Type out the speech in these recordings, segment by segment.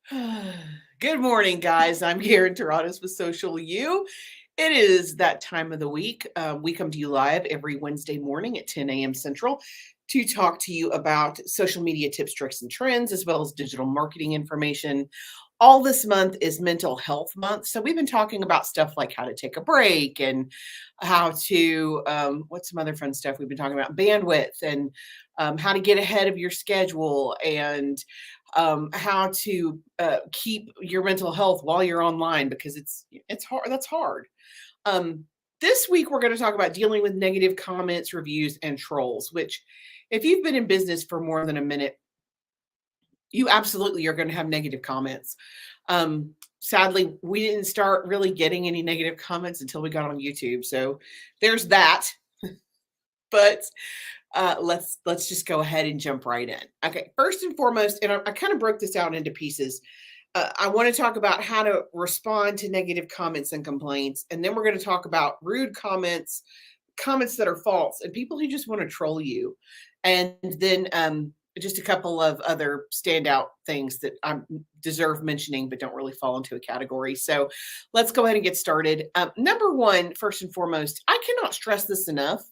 Good morning, guys. I'm Caryn with Social U. It is that time of the week. We come to you live every Wednesday morning at 10 a.m. Central to talk to you about social media tips, tricks, and trends, as well as digital marketing information. All this month is Mental Health Month. So we've been talking about stuff like how to take a break and how to, what's some other fun stuff we've been talking about? Bandwidth and how to get ahead of your schedule and how to keep your mental health while you're online because it's hard. That's hard. Um, this week we're going to talk about dealing with negative comments, reviews, and trolls. Which, if you've been in business for more than a minute, you absolutely are going to have negative comments. Sadly, we didn't start really getting any negative comments until we got on YouTube. So there's that. But let's just go ahead and jump right in. Okay, first and foremost, and I kind of broke this out into pieces. I want to talk about how to respond to negative comments and complaints, and then we're going to talk about rude comments, comments that are false, and people who just want to troll you, and then just a couple of other standout things that deserve mentioning but don't really fall into a category. So let's go ahead and get started. Number one, first and foremost, I cannot stress this enough.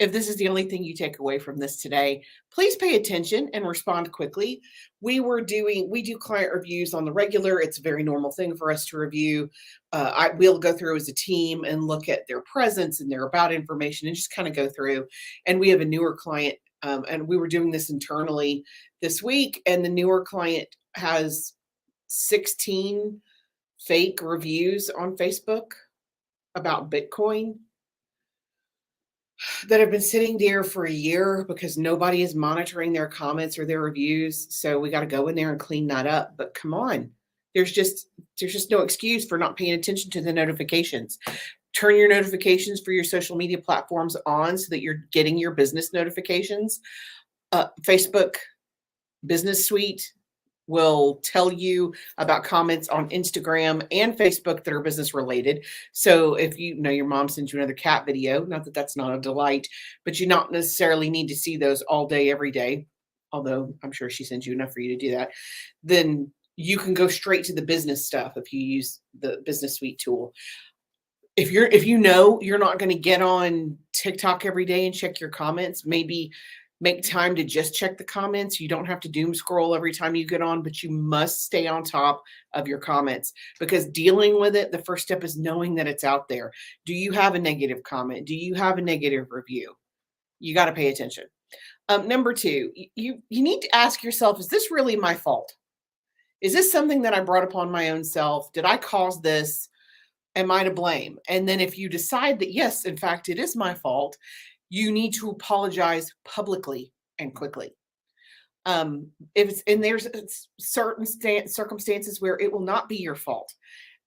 If this is the only thing you take away from this today, please pay attention and respond quickly. We do client reviews on the regular. It's a very normal thing for us to review. We'll go through as a team and look at their presence and their about information and just kind of go through. And we have a newer client, and we were doing this internally this week, and the newer client has 16 fake reviews on Facebook about Bitcoin that have been sitting there for a year because nobody is monitoring their comments or their reviews. So we got to go in there and clean that up. But come on, there's just no excuse for not paying attention to the notifications. Turn your notifications for your social media platforms on so that you're getting your business notifications. Facebook Business Suite will tell you about comments on Instagram and Facebook that are business related. So if you know your mom sends you another cat video, not that that's not a delight, but you not necessarily need to see those all day, every day, although I'm sure she sends you enough for you to do that, then you can go straight to the business stuff if you use the Business Suite tool. If you know you're not going to get on TikTok every day and check your comments, maybe make time to just check the comments. You don't have to doom scroll every time you get on, but you must stay on top of your comments because dealing with it, the first step is knowing that it's out there. Do you have a negative comment? Do you have a negative review? You got to pay attention. Number two, you need to ask yourself, is this really my fault? Is this something that I brought upon my own self? Did I cause this? Am I to blame? And then if you decide that, yes, in fact, it is my fault, you need to apologize publicly and quickly. There's certain circumstances where it will not be your fault.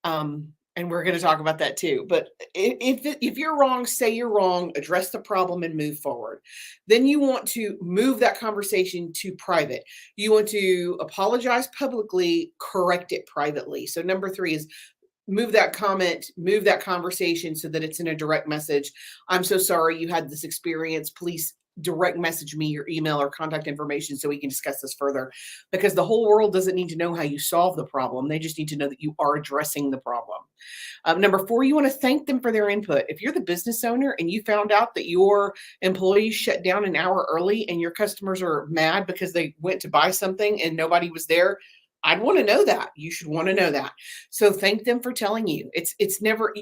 And we're going to talk about that too. But if you're wrong, say you're wrong, address the problem and move forward. Then you want to move that conversation to private. You want to apologize publicly, correct it privately. So number three is move that comment, move that conversation so that it's in a direct message. I'm so sorry you had this experience. Please direct message me your email or contact information so we can discuss this further, because the whole world doesn't need to know how you solve the problem. They just need to know that you are addressing the problem. Number four, you want to thank them for their input. If you're the business owner and you found out that your employees shut down an hour early and your customers are mad because they went to buy something and nobody was there, I'd want to know that. You should want to know that. So thank them for telling you.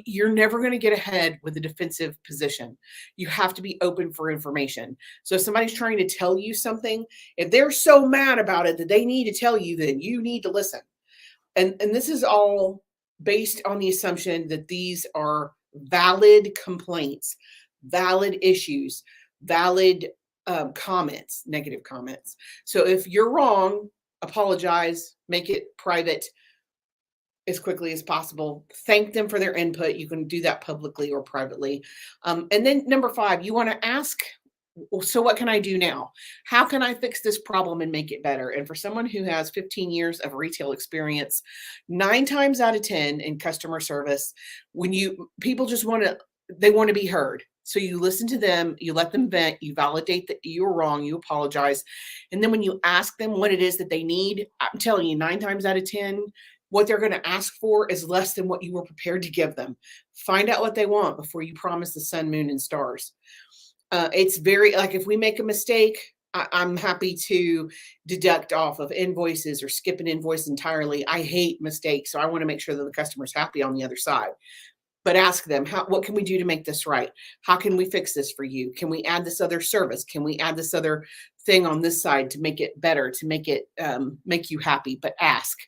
You're never going to get ahead with a defensive position. You have to be open for information. So if somebody's trying to tell you something, if they're so mad about it that they need to tell you, then you need to listen. And this is all based on the assumption that these are valid complaints, valid issues, valid comments, negative comments. So if you're wrong, apologize, make it private as quickly as possible. Thank them for their input. You can do that publicly or privately. And then number five, you want to ask, so what can I do now? How can I fix this problem and make it better? And for someone who has 15 years of retail experience, 9 times out of 10 in customer service, when people just want to be heard. So you listen to them, you let them vent, you validate that you were wrong, you apologize. And then when you ask them what it is that they need, I'm telling you, 9 times out of 10, what they're going to ask for is less than what you were prepared to give them. Find out what they want before you promise the sun, moon, and stars. It's very, like, if we make a mistake, I'm happy to deduct off of invoices or skip an invoice entirely. I hate mistakes, so I want to make sure that the customer's happy on the other side. But ask them, what can we do to make this right? How can we fix this for you? Can we add this other service? Can we add this other thing on this side to make it better, to make it make you happy? But ask,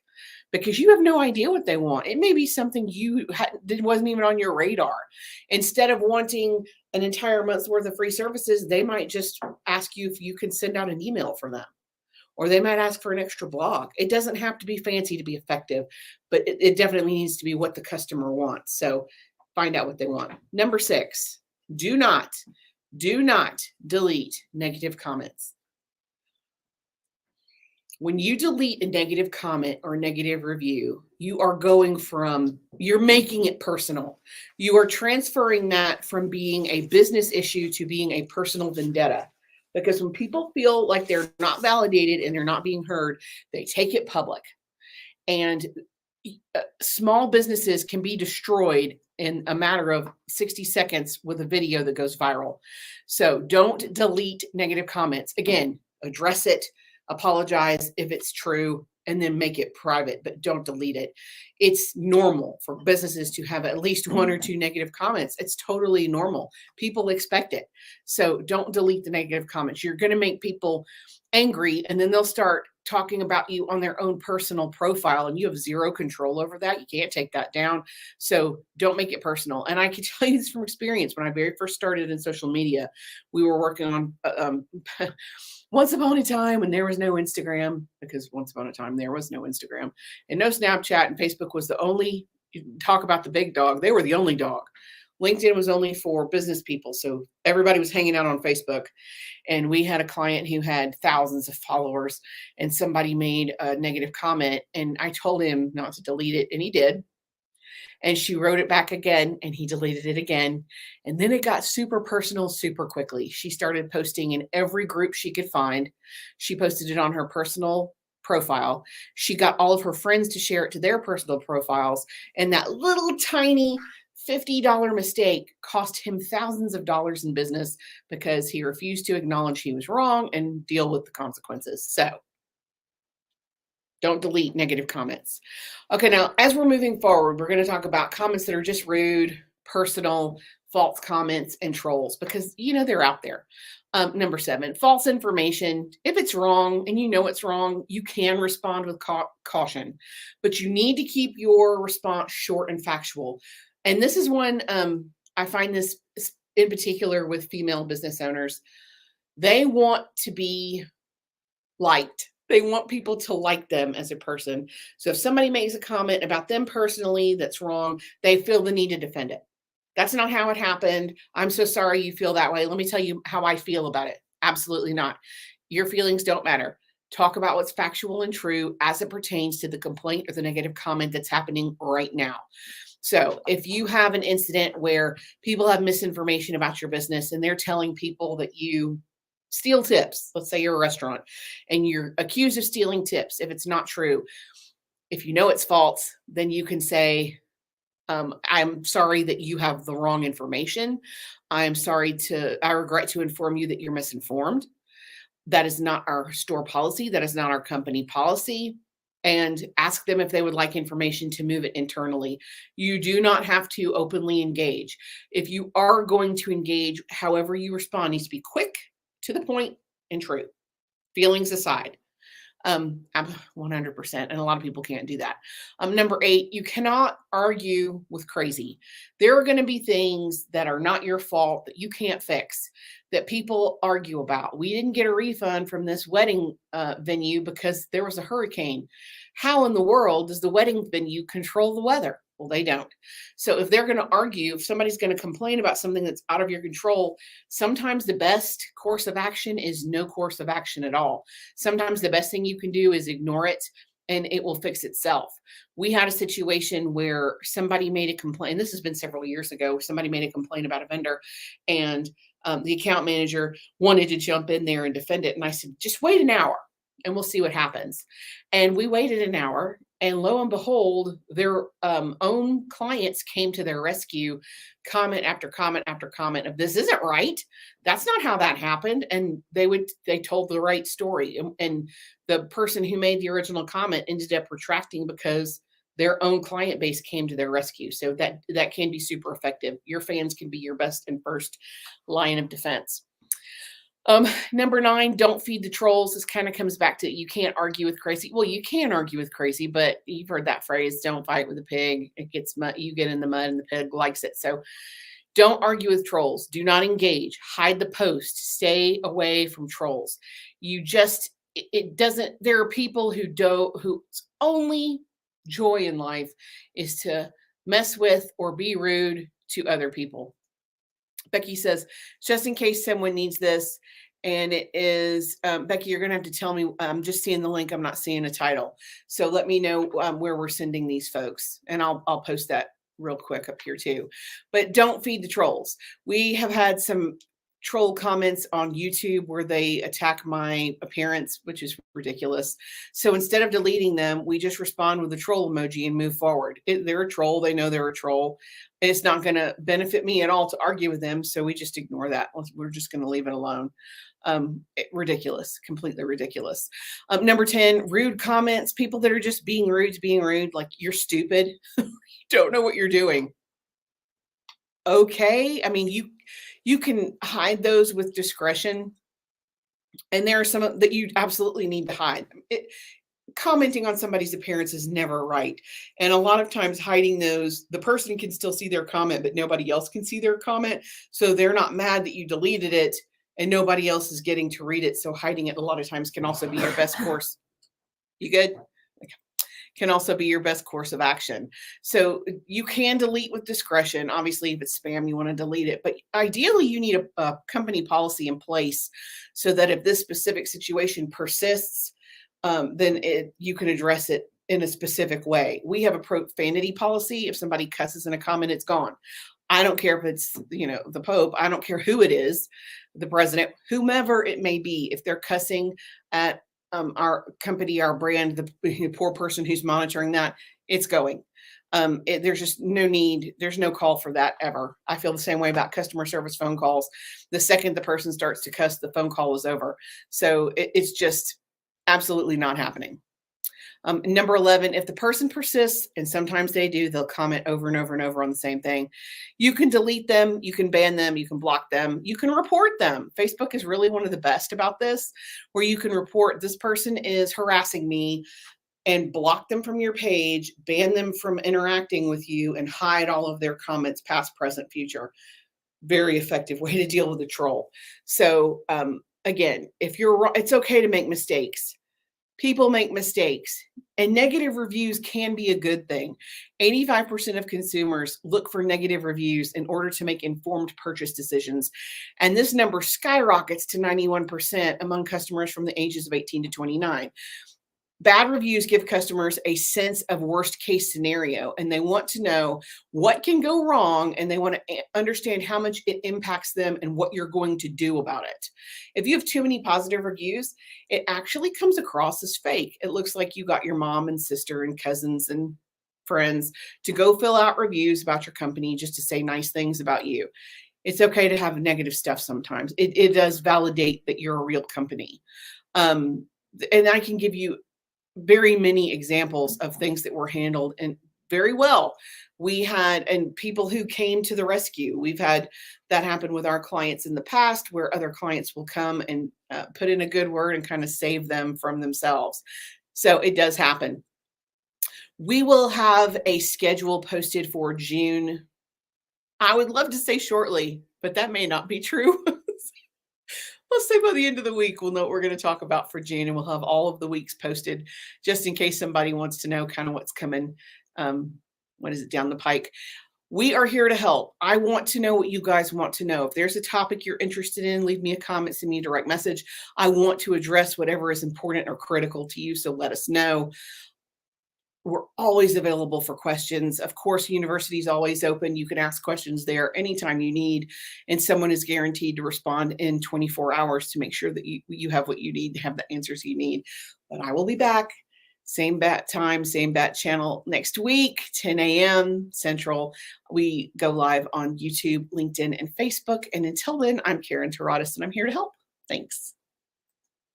because you have no idea what they want. It may be something wasn't even on your radar. Instead of wanting an entire month's worth of free services, they might just ask you if you can send out an email for them. Or they might ask for an extra blog. It doesn't have to be fancy to be effective, but it definitely needs to be what the customer wants. So find out what they want. Number 6, do not delete negative comments. When you delete a negative comment or negative review, you're making it personal. You are transferring that from being a business issue to being a personal vendetta. Because when people feel like they're not validated and they're not being heard, they take it public. And small businesses can be destroyed in a matter of 60 seconds with a video that goes viral. So don't delete negative comments. Again, address it, apologize if it's true, and then make it private, but don't delete it. It's normal for businesses to have at least 1 or 2 negative comments. It's totally normal. People expect it. So don't delete the negative comments. You're going to make people angry, and then they'll start talking about you on their own personal profile, and you have zero control over that. You can't take that down. So don't make it personal. And I can tell you this from experience. When I very first started in social media, we were working on once upon a time when there was no Instagram, because once upon a time there was no Instagram and no Snapchat, and Facebook was the only, talk about the big dog, they were the only dog. LinkedIn was only for business people. So everybody was hanging out on Facebook. And we had a client who had thousands of followers, and somebody made a negative comment, and I told him not to delete it, and he did. And she wrote it back again, and he deleted it again. And then it got super personal super quickly. She started posting in every group she could find. She posted it on her personal profile. She got all of her friends to share it to their personal profiles. And that little tiny $50 mistake cost him thousands of dollars in business because he refused to acknowledge he was wrong and deal with the consequences. So don't delete negative comments. Okay, now as we're moving forward, we're going to talk about comments that are just rude, personal, false comments, and trolls, because they're out there. Number 7, false information. If it's wrong and you know it's wrong, you can respond with caution, but you need to keep your response short and factual. And this is one, I find this in particular with female business owners. They want to be liked. They want people to like them as a person. So if somebody makes a comment about them personally that's wrong, they feel the need to defend it. That's not how it happened. I'm so sorry you feel that way. Let me tell you how I feel about it. Absolutely not. Your feelings don't matter. Talk about what's factual and true as it pertains to the complaint or the negative comment that's happening right now. So if you have an incident where people have misinformation about your business and they're telling people that you steal tips, let's say you're a restaurant and you're accused of stealing tips, if it's not true, if you know it's false, then you can say, I'm sorry that you have the wrong information. I regret to inform you that you're misinformed. That is not our store policy. That is not our company policy. And ask them if they would like information to move it internally. You do not have to openly engage. If you are going to engage, however you respond needs to be quick, to the point, and true. Feelings aside. 100%. And a lot of people can't do that. Number 8, you cannot argue with crazy. There are going to be things that are not your fault that you can't fix, that people argue about. We didn't get a refund from this wedding venue because there was a hurricane. How in the world does the wedding venue control the weather? Well, they don't. So if they're going to argue, if somebody's going to complain about something that's out of your control, sometimes the best course of action is no course of action at all. Sometimes the best thing you can do is ignore it and it will fix itself. We had a situation where somebody made a complaint. This has been several years ago. Somebody made a complaint about a vendor, and the account manager wanted to jump in there and defend it. And I said, just wait an hour and we'll see what happens. And we waited an hour, and lo and behold, their own clients came to their rescue, comment after comment after comment of, this isn't right. That's not how that happened. And they told the right story. And the person who made the original comment ended up retracting because their own client base came to their rescue. So that can be super effective. Your fans can be your best and first line of defense. Number 9, don't feed the trolls. This kind of comes back to, you can't argue with crazy. Well, you can argue with crazy, but you've heard that phrase, don't fight with a pig. It gets mud, you get in the mud and the pig likes it. So don't argue with trolls. Do not engage. Hide the post. Stay away from trolls. There are people whose only joy in life is to mess with or be rude to other people. Becky says, just in case someone needs this, and it is, Becky, you're going to have to tell me, I'm just seeing the link. I'm not seeing a title. So let me know where we're sending these folks, and I'll post that real quick up here too. But don't feed the trolls. We have had some troll comments on YouTube where they attack my appearance, which is ridiculous. So instead of deleting them, we just respond with the troll emoji and move forward. They're a troll. They know they're a troll. It's not going to benefit me at all to argue with them. So we just ignore that. We're just going to leave it alone. Ridiculous, completely ridiculous. Number 10, rude comments, people that are just being rude, like you're stupid. You don't know what you're doing. Okay. I mean, you can hide those with discretion. And there are some that you absolutely need to hide. Commenting on somebody's appearance is never right. And a lot of times hiding those, the person can still see their comment, but nobody else can see their comment. So they're not mad that you deleted it and nobody else is getting to read it. So hiding it a lot of times can also be your best course. You good? Can also be your best course of action. So you can delete with discretion. Obviously, if it's spam, you want to delete it. But ideally, you need a company policy in place so that if this specific situation persists, then you can address it in a specific way. We have a profanity policy. If somebody cusses in a comment, it's gone. I don't care if it's, the Pope. I don't care who it is, the president, whomever it may be. If they're cussing at our company, our brand, the poor person who's monitoring that, it's going. There's just no need. There's no call for that ever. I feel the same way about customer service phone calls. The second the person starts to cuss, the phone call is over. So it's just absolutely not happening. Number 11, if the person persists, and sometimes they do, they'll comment over and over and over on the same thing. You can delete them, you can ban them, you can block them, you can report them. Facebook is really one of the best about this, where you can report this person is harassing me and block them from your page, ban them from interacting with you, and hide all of their comments, past, present, future. Very effective way to deal with a troll. So again, it's okay to make mistakes. People make mistakes, and negative reviews can be a good thing. 85% of consumers look for negative reviews in order to make informed purchase decisions. And this number skyrockets to 91% among customers from the ages of 18 to 29. Bad reviews give customers a sense of worst case scenario, and they want to know what can go wrong, and they want to understand how much it impacts them and what you're going to do about it. If you have too many positive reviews, it actually comes across as fake. It looks like you got your mom and sister and cousins and friends to go fill out reviews about your company just to say nice things about you. It's okay to have negative stuff sometimes. It does validate that you're a real company. And I can give you very many examples of things that were handled and very well. And people who came to the rescue. We've had that happen with our clients in the past, where other clients will come and put in a good word and kind of save them from themselves. So it does happen. We will have a schedule posted for June. I would love to say shortly, but that may not be true. Let's say by the end of the week, we'll know what we're going to talk about for June, and we'll have all of the weeks posted just in case somebody wants to know kind of what's coming. Down the pike. We are here to help. I want to know what you guys want to know. If there's a topic you're interested in, leave me a comment, send me a direct message. I want to address whatever is important or critical to you, so let us know. We're always available for questions. Of course, university is always open. You can ask questions there anytime you need, and someone is guaranteed to respond in 24 hours to make sure that you have what you need to have the answers you need. But I will be back, same bat time, same bat channel next week, 10 a.m. Central. We go live on YouTube, LinkedIn, and Facebook. And until then, I'm Caryn Taradas, and I'm here to help. Thanks.